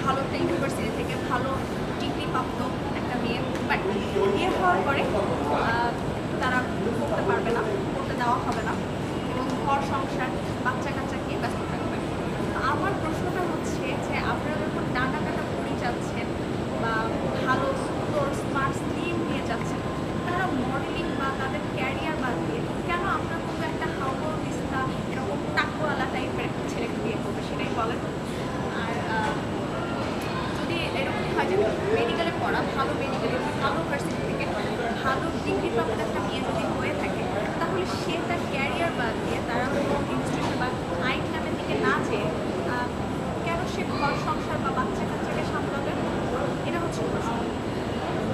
ভালো একটা ইউনিভার্সিটি থেকে ভালো ডিগ্রি প্রাপ্ত একটা মেয়ে, বাট বিয়ে হওয়ার পরে তারা করতে পারবে না, করতে দেওয়া হবে না এবং ঘর সংসার বাচ্চা কাচ্চা নিয়ে ব্যস্ত থাকবে। আমার প্রশ্নটা হচ্ছে যে আপনারা যখন ডানা কাটা পড়ে যাচ্ছেন বা ভালো সুন্দর স্মার্ট স্লিম নিয়ে যাচ্ছেন, তারা মডেলিং বা তাদের ক্যারিয়ার বাদ দিয়ে কেন আপনার মতো একটা হাওয়া দিস্তা এরকম টাকওয়ালা টাইপের একটা ছেলেকে বিয়ে করবে সেটাই বলেন। আর যদি এরকম হয় যে মেডিকেলে পড়া, ভালো মেডিকেলে ভালো ভার্সিটি থেকে ভালো ডিগ্রি প্রাপ্ত একটা মেয়ে যদি হয়ে থাকে, তাহলে সে তার ক্যারিয়ার বাদ দিয়ে তারা কোনো ইনস্টিটিউশন বা আইন কামের দিকে না যেয়ে কেন সে ঘর সংসার বা বাচ্চা কাচ্চাকে সামলাবে? এটা হচ্ছে প্রশ্ন।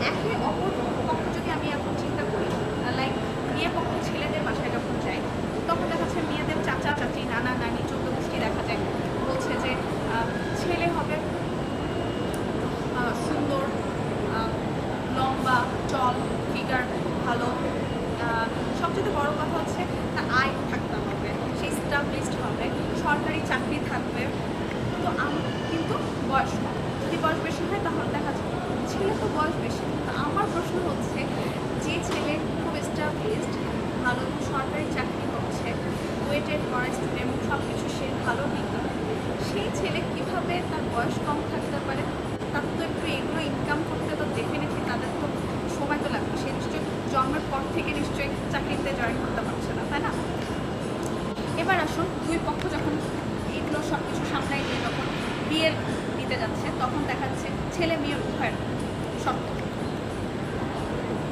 একে অপর পক্ষ যদি আমি এখন চিন্তা করি, লাইক বিয়ে পক্ষ ছেলেদের বাসায় যখন যায়, তখন দেখা যাচ্ছে মেয়েদের চাচা চাচি নানা নানি চৌদ্দ গোষ্ঠী দেখা যায় বলছে যে ছেলে হবে সুন্দর, লম্বা, চল, ফিগার ভালো, সবচেয়ে বড় কথা হচ্ছে তার আয় থাকতে হবে, সে স্টাবলিশড হবে, সরকারি চাকরি থাকবে। তো কিন্তু বয়স কম। যদি বয়স বেশি হয় তাহলে দেখা যাচ্ছে ছেলে তো বয়স বেশি। তো আমার প্রশ্ন হচ্ছে, যে ছেলে খুব স্টাবলিশড, ভালো সরকারি চাকরি করছে, ওয়েটেড করা স্টুডেন্ট এবং সব কিছু সে ভালো দিকে, সেই ছেলে কীভাবে তার বয়স কম থাকতে পারে? তার তো একটু এগুলো ইনকাম করতে তো ডেফিনেটলি তাদের তো সময় তো লাগবে। সে নিশ্চয়ই জন্মের পর থেকে নিশ্চয়ই চাকরিতে জয়েন করতে পারছে না, তাই না? এবার আসুন, দুই পক্ষ যখন এগুলো সব কিছু সামলায় দিয়ে যখন বিয়ে দিতে যাচ্ছে, তখন দেখা যাচ্ছে ছেলে মেয়ে উভয়ের শর্ত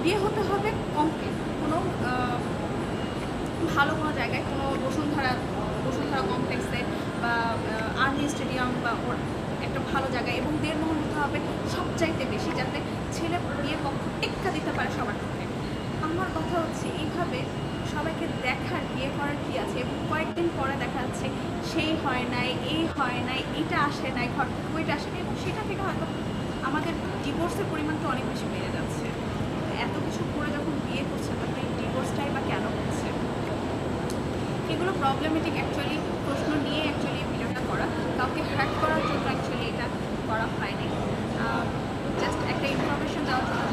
বিয়ে হতে হবে কমপ্লিট কোনো ভালো কোনো জায়গায়, কোনো বসুন্ধরা কমপ্লেক্সে বা আর্মি স্টেডিয়াম বা ওর একটা ভালো জায়গায়, এবং 1.5 মহল হতে হবে সবচাইতে বেশি, যাতে ছেলে বিয়ের পক্ষ টেক্কা দিতে পারে সবার থেকে। আমার কথা হচ্ছে এইভাবে সবাইকে দেখার বিয়ে করার কী আছে, এবং কয়েকদিন পরে দেখা যাচ্ছে সেই হয় নাই, এই হয় নাই, এটা আসে নাই, ঘর থেকে ওইটা আসে নাই, এবং সেটা থেকে হয়তো আমাদের ডিভোর্সের পরিমাণটা অনেক বেশি বেড়ে যাচ্ছে। এত কিছু করে যখন বিয়ে করছে তাহলে এই ডিভোর্সটাই বা কেন হচ্ছে? এগুলো প্রবলেমেটিক অ্যাকচুয়ালি প্রশ্ন নিয়ে অ্যাকচুয়ালি ভিডিওটা করা, কাউকে হ্যাক করার জন্য অ্যাকচুয়ালি এটা করা হয়নি, জাস্ট একটা ইনফরমেশন দেওয়ার জন্য